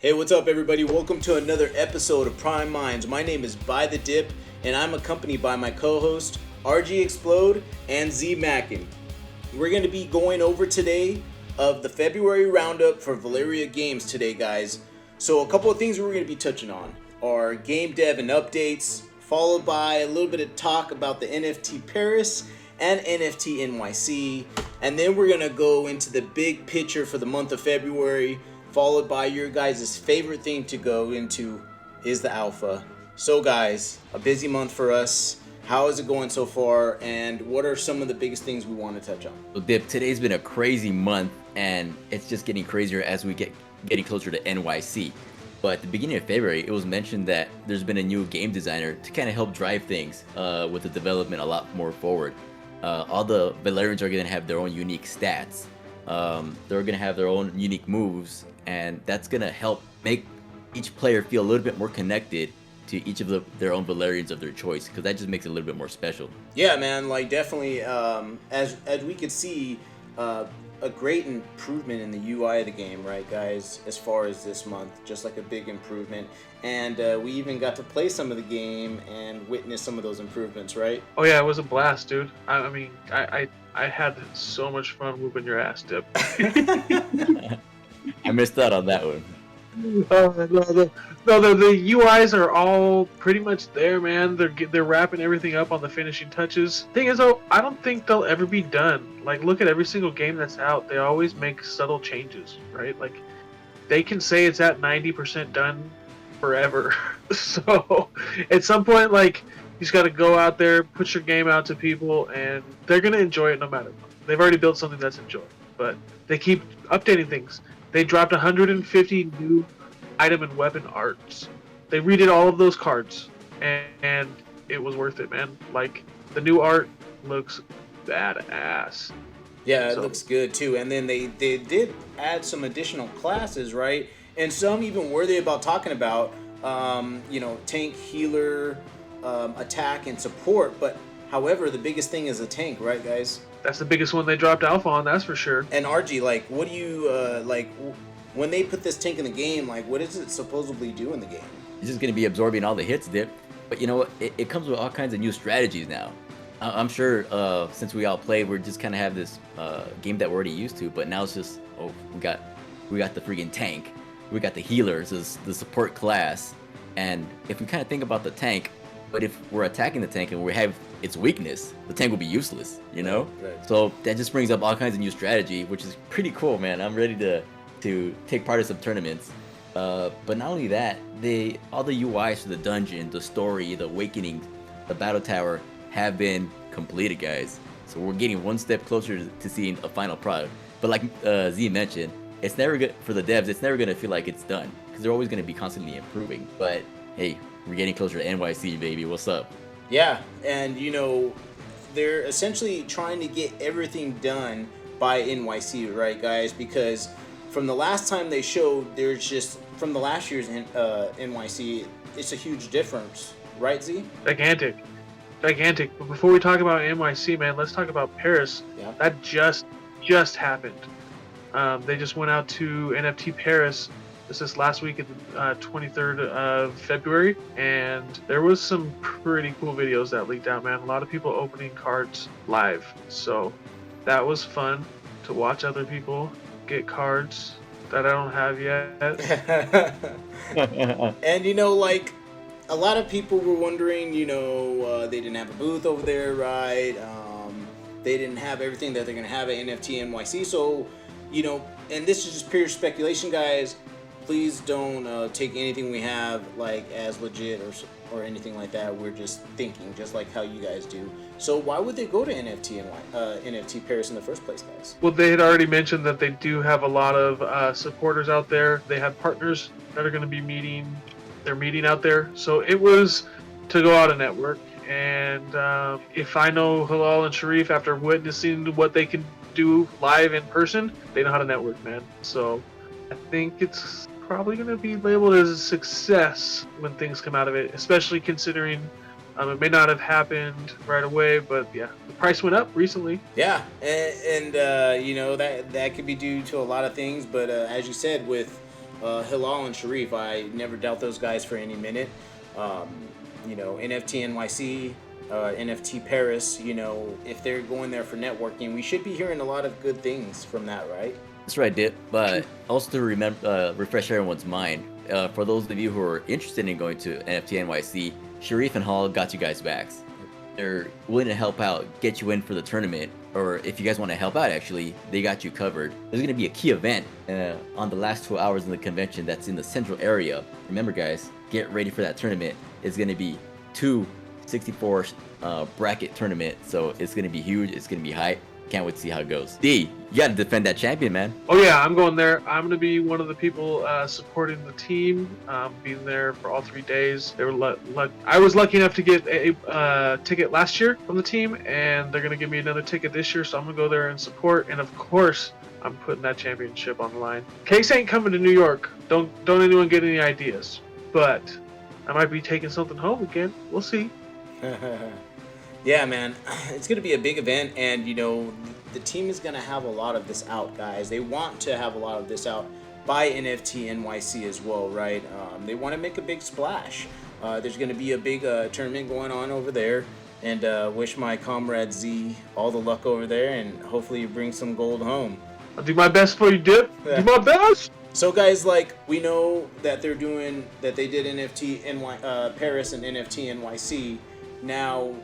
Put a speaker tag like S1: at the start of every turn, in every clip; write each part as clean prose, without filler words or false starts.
S1: Hey, what's up, everybody? Welcome to another episode of Prime Minds. My name is BuyTheDip, and I'm accompanied by my co-host, RG Explode and ZMakin. We're going to be going over today of the February roundup for Valeria Games today, guys. So a couple of things we're going to be touching on are game dev and updates, followed by a little bit of talk about the NFT Paris and NFT NYC, and then we're going to go into the big picture for the month of February, followed by your guys' favorite thing to go into is the alpha. So guys, a busy month for us. How is it going so far, and what are some of the biggest things we want to touch on?
S2: So Dip, today's been a crazy month, and it's just getting crazier as we getting closer to NYC. But at the beginning of February, it was mentioned that there's been a new game designer to kind of help drive things with the development a lot more forward. All the Valerians are going to have their own unique stats. They're going to have their own unique moves, and that's going to help make each player feel a little bit more connected to each of their own Valerians of their choice, because that just makes it a little bit more special.
S1: Yeah, man, like definitely, as we could see, a great improvement in the UI of the game, right, guys, as far as this month, just like a big improvement. And we even got to play some of the game and witness some of those improvements, right?
S3: Oh yeah, it was a blast, dude. I mean, I had so much fun whooping your ass, Dip.
S2: I missed out on that one.
S3: The UIs are all pretty much there, man. They're wrapping everything up on the finishing touches. Thing is, though, I don't think they'll ever be done. Like, look at every single game that's out. They always make subtle changes, right? Like, they can say it's at 90% done forever. So, at some point, like, you just got to go out there, put your game out to people, and they're gonna enjoy it no matter what. They've already built something that's enjoyed, but they keep updating things. They dropped 150 new item and weapon arts. They redid all of those cards, and it was worth it, man. Like, the new art looks badass.
S1: Yeah, it looks good too. And then they did add some additional classes, right? And some even worthy about talking about, tank, healer, attack, and support. But however, the biggest thing is a tank, right, guys?
S3: That's the biggest one they dropped alpha on, that's for sure.
S1: And RG, like, what do you when they put this tank in the game? Like, what does it supposedly do in the game?
S2: It's just going to be absorbing all the hits, Dip. But you know what? It comes with all kinds of new strategies now. I'm sure since we all played, we're just kind of have this game that we're already used to. But now it's just, we got the freaking tank. We got the healers, the support class. And if we kind of think about the tank, but if we're attacking the tank and we have its weakness, the tank will be useless, you know?
S1: Right.
S2: So that just brings up all kinds of new strategy, which is pretty cool, man. I'm ready to take part in some tournaments. But not only that, all the UIs for the dungeon, the story, the awakening, the battle tower have been completed, guys. So we're getting one step closer to seeing a final product. But like Z mentioned, it's never good for the devs. It's never gonna feel like it's done, because they're always gonna be constantly improving. But hey, we're getting closer to NYC, baby. What's up?
S1: Yeah, and they're essentially trying to get everything done by NYC, right, guys? Because from the last time they showed, from the last year's NYC, it's a huge difference, right, Z?
S3: Gigantic. But before we talk about NYC, man, let's talk about Paris.
S1: Yeah.
S3: That just happened. They just went out to NFT Paris. This is last week, at 23rd of February, and there was some pretty cool videos that leaked out, man. A lot of people opening cards live, so that was fun to watch other people get cards that I don't have yet.
S1: And a lot of people were wondering, they didn't have a booth over there, right? They didn't have everything that they're gonna have at NFT NYC. So, and this is just pure speculation, guys. Please don't take anything we have like as legit or anything like that. We're just thinking, just like how you guys do. So why would they go to NFT Paris in the first place, guys?
S3: Well, they had already mentioned that they do have a lot of supporters out there. They have partners that are going to be meeting. They're meeting out there. So it was to go out and network. And if I know Halal and Sharif, after witnessing what they can do live in person, they know how to network, man. So I think it's probably going to be labeled as a success when things come out of it, especially considering it may not have happened right away, but yeah, the price went up recently.
S1: Yeah, and that could be due to a lot of things, but as you said, with Hilal and Sharif, I never doubt those guys for any minute. Um, NFT NYC, NFT Paris, if they're going there for networking, we should be hearing a lot of good things from that, right?
S2: That's right, Dip. But also to remember, refresh everyone's mind. For those of you who are interested in going to NFT NYC, Sharif and Hall got you guys backs. They're willing to help out, get you in for the tournament, or if you guys want to help out, actually, they got you covered. There's going to be a key event on the last 2 hours in the convention that's in the central area. Remember, guys, get ready for that tournament. It's going to be 264 bracket tournament, so it's going to be huge. It's going to be hype. Can't wait to see how it goes. D, you got to defend that champion, man.
S3: Oh yeah, I'm going there. I'm going to be one of the people supporting the team, being there for all 3 days. They were I was lucky enough to get a ticket last year from the team, and they're going to give me another ticket this year, so I'm going to go there and support. And of course, I'm putting that championship on the line. Case ain't coming to New York. Don't anyone get any ideas. But I might be taking something home again. We'll see.
S1: Yeah, man, it's going to be a big event, and the team is going to have a lot of this out, guys. They want to have a lot of this out by NFT NYC as well, right? They want to make a big splash. There's going to be a big tournament going on over there, and wish my comrade Z all the luck over there, and hopefully you bring some gold home.
S3: I'll do my best for you, Dip. Do my best.
S1: So guys, we know that they did NFT Paris and NFT NYC. Now,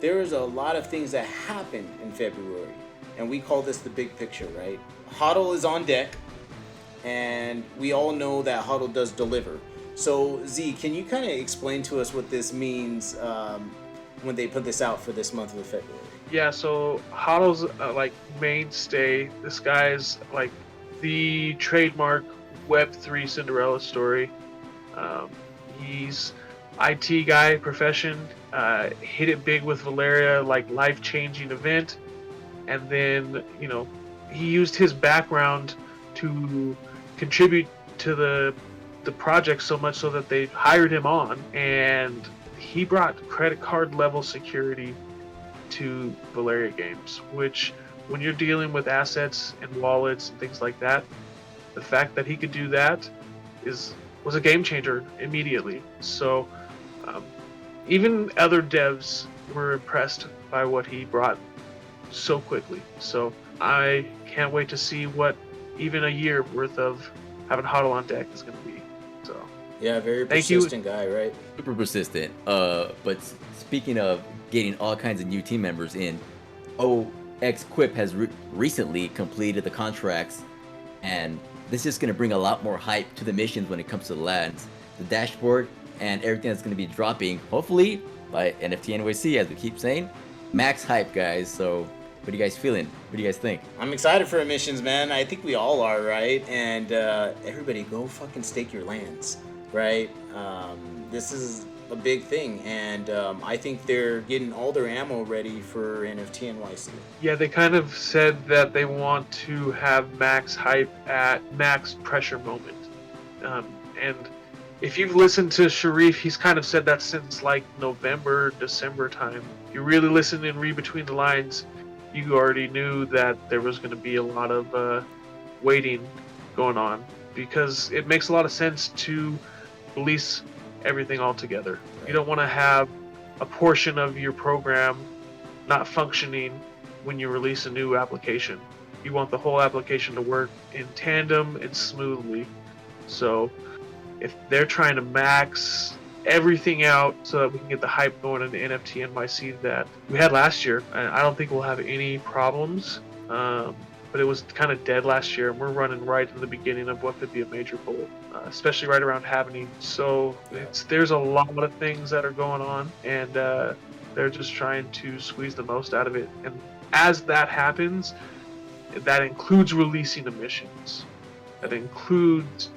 S1: there is a lot of things that happened in February, and we call this the big picture, right? HODL is on deck, and we all know that HODL does deliver. So Z, can you kind of explain to us what this means when they put this out for this month of February?
S3: Yeah, so HODL's mainstay. This guy's the trademark Web3 Cinderella story. He's IT guy, profession. Hit it big with Valeria, life-changing event, and then he used his background to contribute to the project so much so that they hired him on, and he brought credit card level security to Valeria Games, which when you're dealing with assets and wallets and things like that, the fact that he could do that was a game changer immediately. So even other devs were impressed by what he brought so quickly. So I can't wait to see what even a year worth of having HODL on deck is going to be. So
S1: yeah, very persistent guy, right?
S2: Super persistent. But speaking of getting all kinds of new team members in, OX Quip has recently completed the contracts, and this is going to bring a lot more hype to the missions when it comes to the lands, the dashboard, and everything that's going to be dropping, hopefully, by NFT NYC, as we keep saying. Max hype, guys. So, what are you guys feeling? What do you guys think?
S1: I'm excited for emissions, man. I think we all are, right? And everybody go fucking stake your lands, right? This is a big thing, and I think they're getting all their ammo ready for NFT NYC.
S3: Yeah, they kind of said that they want to have max hype at max pressure moment. And if you've listened to Sharif, he's kind of said that since November, December time. If you really listen and read between the lines, you already knew that there was going to be a lot of waiting going on, because it makes a lot of sense to release everything all together. You don't want to have a portion of your program not functioning when you release a new application. You want the whole application to work in tandem and smoothly. So if they're trying to max everything out so that we can get the hype going in the NFT NYC that we had last year, I don't think we'll have any problems. But it was kind of dead last year, and we're running right in the beginning of what could be a major bowl, especially right around happening. So there's a lot of things that are going on, and they're just trying to squeeze the most out of it. And as that happens, that includes releasing emissions. That includes,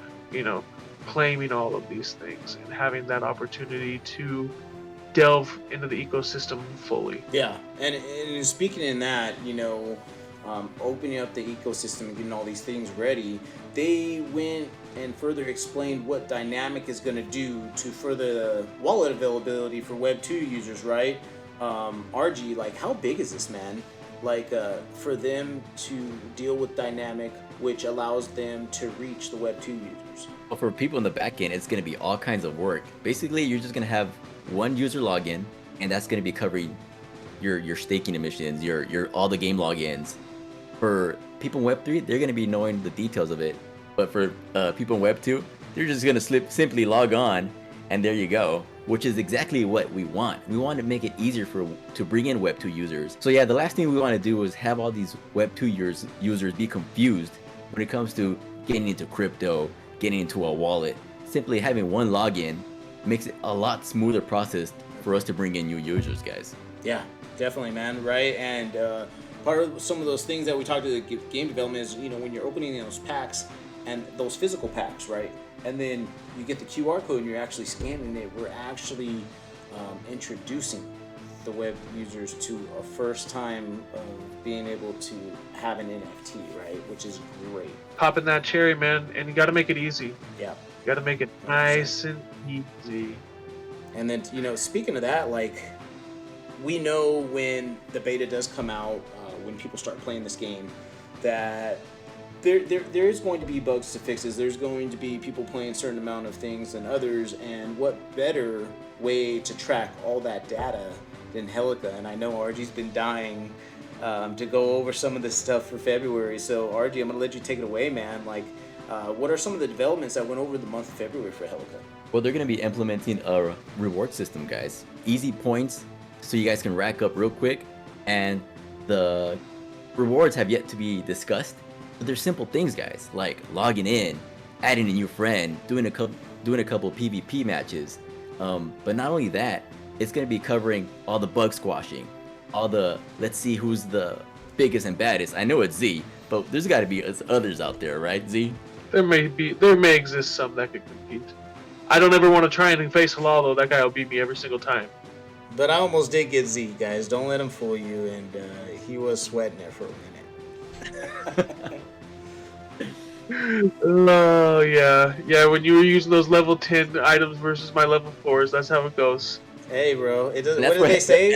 S3: claiming all of these things and having that opportunity to delve into the ecosystem fully.
S1: Yeah, and speaking in that, opening up the ecosystem and getting all these things ready, they went and further explained what Dynamic is going to do to further the wallet availability for Web 2 users, right? RG, how big is this, man? like for them to deal with dynamic, which allows them to reach the Web 2 users.
S2: But for people in the back end, it's going to be all kinds of work. Basically, you're just going to have one user login, and that's going to be covering your staking emissions, your all the game logins. For people in Web 3, they're going to be knowing the details of it. But for people in Web 2, they're just going to simply log on, and there you go, which is exactly what we want. We want to make it easier to bring in Web 2 users. So yeah, the last thing we want to do is have all these Web 2 users be confused when it comes to getting into crypto, getting into a wallet. Simply having one login makes it a lot smoother process for us to bring in new users, guys.
S1: Yeah, definitely, man. Right, and part of some of those things that we talked to the game development is, when you're opening those packs and those physical packs, right? And then you get the QR code and you're actually scanning it. We're actually introducing the web users to a first time of being able to have an NFT, right? Which is great.
S3: Popping that cherry, man, and you got to make it easy.
S1: Yeah.
S3: You got to make it 100%. Nice and easy.
S1: And then, speaking of that, like, we know when the beta does come out, when people start playing this game, that there is going to be bugs to fixes. There's going to be people playing a certain amount of things than others, and what better way to track all that data than Helica? And I know RG's been dying to go over some of this stuff for February. So RG, I'm gonna let you take it away, man. Like, what are some of the developments that went over the month of February for Helica?
S2: Well, they're going to be implementing a reward system, guys. Easy points, so you guys can rack up real quick. And the rewards have yet to be discussed. But they're simple things, guys, like logging in, adding a new friend, doing a couple PvP matches. But not only that, it's going to be covering all the bug squashing, all the let's see who's the biggest and baddest. I know it's Z, but there's got to be others out there, right, Z?
S3: There may exist some that could compete. I don't ever want to try and face Halal, though. That guy will beat me every single time.
S1: But I almost did get Z, guys. Don't let him fool you. And he was sweating it for a minute.
S3: Oh, yeah. When you were using those level 10 items versus my level 4s, that's how it goes.
S1: Hey, bro. It doesn't. What did they say?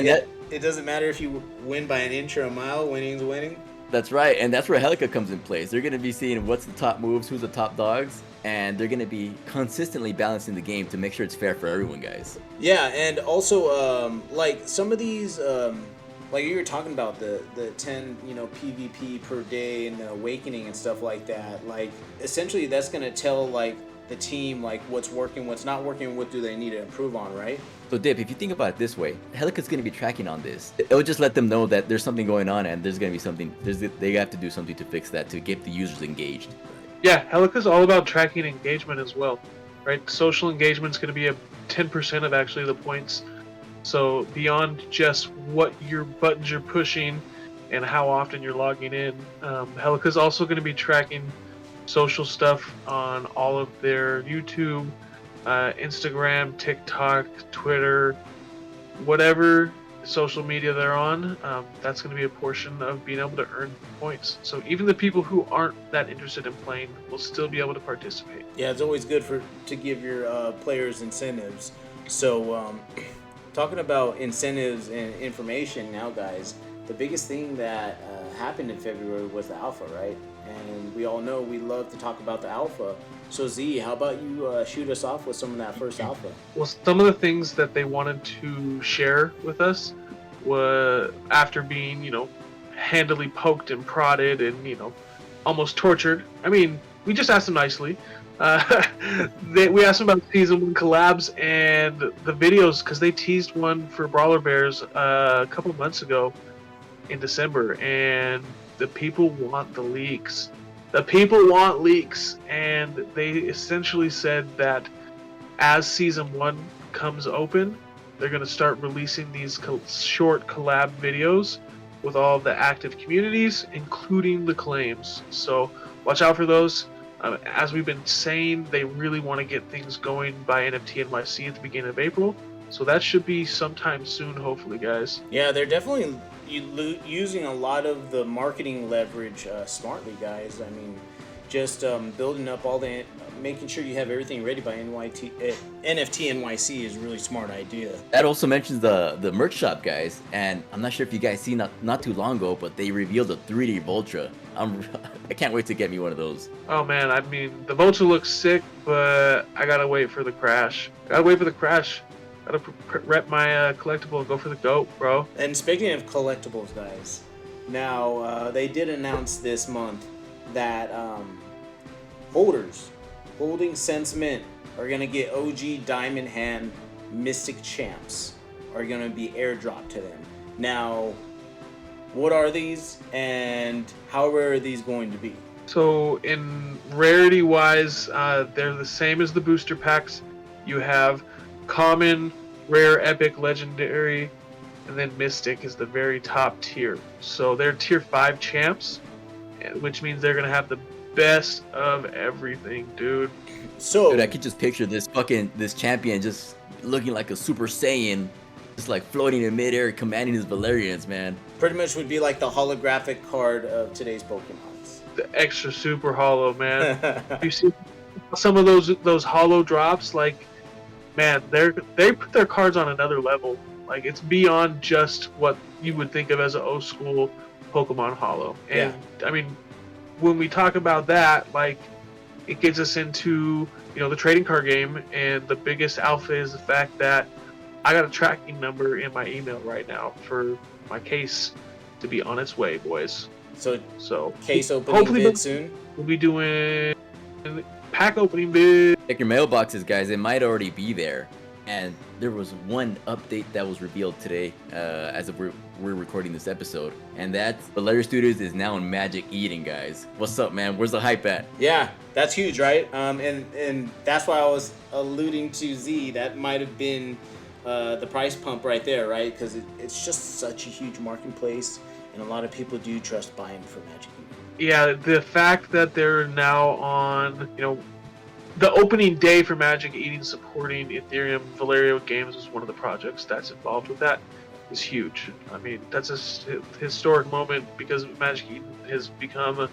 S1: It doesn't matter if you win by an inch or a mile. Winning's winning.
S2: That's right, and that's where Helica comes in place. They're going to be seeing what's the top moves, who's the top dogs, and they're going to be consistently balancing the game to make sure it's fair for everyone, guys.
S1: Yeah, and also, like, some of these, like you were talking about the 10, PvP per day and the awakening and stuff like that. Like, essentially, that's going to tell, like, the team, like, what's working, what's not working, what do they need to improve on, right?
S2: So Dip, if you think about it this way, Helica's going to be tracking on this. It'll just let them know that there's something going on and there's going to be something, they have to do something to fix that, to get the users engaged.
S3: Yeah, Helica's all about tracking engagement as well, right? Social engagement's going to be 10% of actually the points. So beyond just what your buttons you're pushing and how often you're logging in, Helica's also going to be tracking social stuff on all of their YouTube, Instagram, TikTok, Twitter, whatever social media they're on. That's going to be a portion of being able to earn points. So even the people who aren't that interested in playing will still be able to participate.
S1: Yeah, it's always good to give your players incentives. So talking about incentives and information now, guys, the biggest thing that happened in February was the alpha, right? And we all know we love to talk about the alpha. So Z, how about you shoot us off with some of that first alpha?
S3: Well, some of the things that they wanted to share with us were, after being, handily poked and prodded and, almost tortured. I mean, we just asked them nicely. We asked them about season 1 collabs and the videos, because they teased one for Brawler Bears a couple of months ago in December, and the people want the leaks. The people want leaks, and they essentially said that as season 1 comes open, they're going to start releasing these short collab videos with all of the active communities, including the claims. So watch out for those. As we've been saying, they really want to get things going by NFT NYC at the beginning of April. So that should be sometime soon, hopefully, guys.
S1: Yeah, they're definitely using a lot of the marketing leverage smartly, guys. I mean, just building up all the, making sure you have everything ready by NFT NYC is a really smart idea.
S2: That also mentions the merch shop, guys, and I'm not sure if you guys seen not too long ago, but they revealed a 3D Vultra. I can't wait to get me one of those.
S3: Oh man, I mean the Vulture looks sick, but I gotta wait for the crash. Gotta rep my collectible and go for the GOAT, bro.
S1: And speaking of collectibles, guys, now they did announce this month that holders holding Sentiment are gonna get OG Diamond Hand Mystic Champs are gonna be airdropped to them. Now, what are these and how rare are these going to be?
S3: So in rarity wise, they're the same as the booster packs. You have common, rare, epic, legendary, and then mystic is the very top tier. So they're tier 5 champs, which means they're gonna have the best of everything, dude.
S1: So
S2: Dude, I could just picture this champion just looking like a Super Saiyan, just like floating in midair, commanding his Valerians, man.
S1: pretty much would be like the holographic card of today's Pokemons.
S3: The extra super hollow, man. You see some of those hollow drops, like, man, they put their cards on another level. Like, it's beyond just what you would think of as an old school Pokemon hollow. And I mean, when we talk about that, like, it gets us into, the trading card game, and the biggest alpha is the fact that I got a tracking number in my email right now for my case to be on its way, boys. So
S1: Case opening vid soon.
S3: We'll be doing pack opening vid.
S2: Check your mailboxes, guys. It might already be there. And there was one update that was revealed today, as of we're recording this episode, and that's Valeria Studios is now in Magic Eden, guys. What's up, man? Where's the hype at?
S1: Yeah, that's huge, right? And that's why I was alluding to Z. That might have been the price pump right there, right? Because it's just such a huge marketplace, and a lot of people do trust buying from Magic Eden.
S3: Yeah, the fact that they're now on, the opening day for Magic Eden supporting Ethereum, Valeria Games is one of the projects that's involved with that, is huge. I mean, that's a historic moment because Magic Eden has become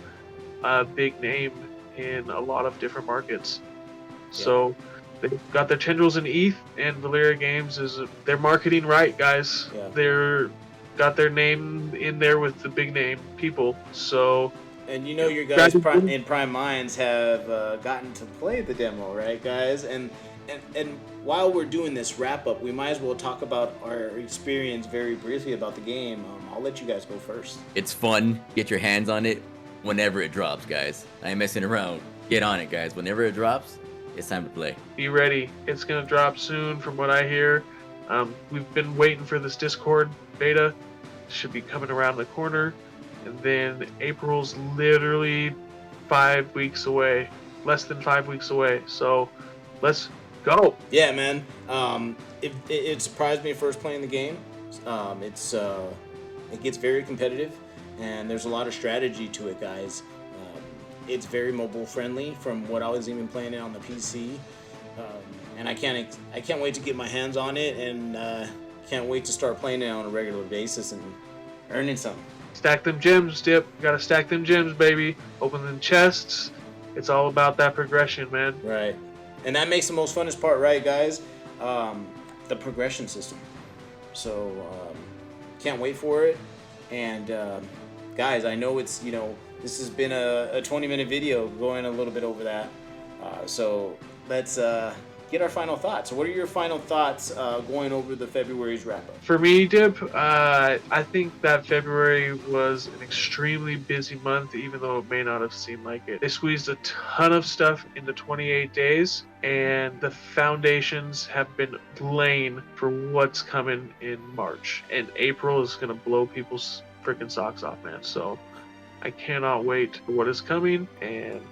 S3: a big name in a lot of different markets. Yeah. So they've got their tendrils in ETH, and Valeria Games they're marketing right, guys.
S1: Yeah.
S3: They're got their name in there with the big name people. So.
S1: And your guys in Prime Minds have gotten to play the demo, right, guys? And while we're doing this wrap up, we might as well talk about our experience very briefly about the game. I'll let you guys go first.
S2: It's fun. Get your hands on it whenever it drops, guys. I ain't messing around. Get on it, guys. Whenever it drops, it's time to play.
S3: Be ready. It's gonna drop soon, from what I hear. We've been waiting for this Discord beta. Should be coming around the corner. And then April's literally 5 weeks away, less than 5 weeks away. So let's go.
S1: Yeah, man. It surprised me first playing the game. It gets very competitive, and there's a lot of strategy to it, guys. It's very mobile friendly from what I was even playing it on the PC, and I can't wait to get my hands on it, and can't wait to start playing it on a regular basis and earning something.
S3: Stack them gems, Dip. You gotta stack them gems, baby. Open them chests. It's all about that progression, man.
S1: Right. And that makes the most funnest part, right, guys? The progression system. So, can't wait for it. And, guys, I know it's, this has been a 20-minute video going a little bit over that. So, let's get our final thoughts. What are your final thoughts going over the February's wrap-up?
S3: For me, Dip, I think that February was an extremely busy month, even though it may not have seemed like it. They squeezed a ton of stuff into 28 days, and the foundations have been laying for what's coming in March. And April is going to blow people's freaking socks off, man. So I cannot wait for what is coming, and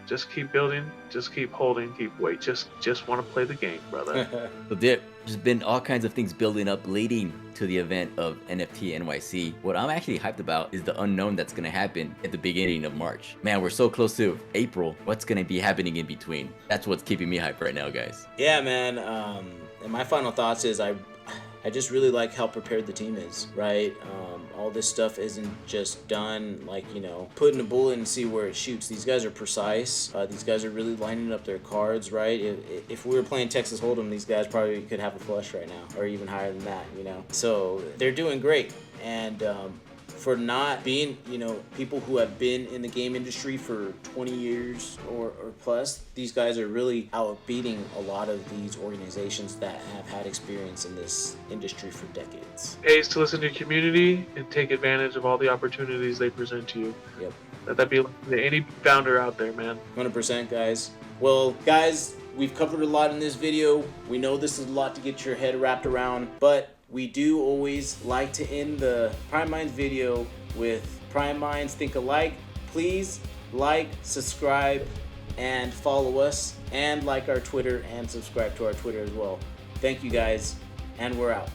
S3: just keep building, just keep holding, keep wait. Just want to play the game, brother.
S2: So there's been all kinds of things building up leading to the event of NFT NYC. What I'm actually hyped about is the unknown that's going to happen at the beginning of March. Man, we're so close to April. What's going to be happening in between? That's what's keeping me hyped right now, guys.
S1: Yeah, man. And my final thoughts is I just really like how prepared the team is, right? All this stuff isn't just done like, putting a bullet and see where it shoots. These guys are precise. These guys are really lining up their cards, right? If we were playing Texas Hold'em, these guys probably could have a flush right now, or even higher than that, So they're doing great. And for not being, people who have been in the game industry for 20 years or plus, these guys are really outbeating a lot of these organizations that have had experience in this industry for decades.
S3: Pays to listen to your community and take advantage of all the opportunities they present to you.
S1: Yep.
S3: That'd be like to any founder out there, man.
S1: 100%, guys. Well, guys, we've covered a lot in this video. We know this is a lot to get your head wrapped around, but we do always like to end the Prime Minds video with Prime Minds Think Alike. Please like, subscribe, and follow us, and like our Twitter and subscribe to our Twitter as well. Thank you guys, and we're out.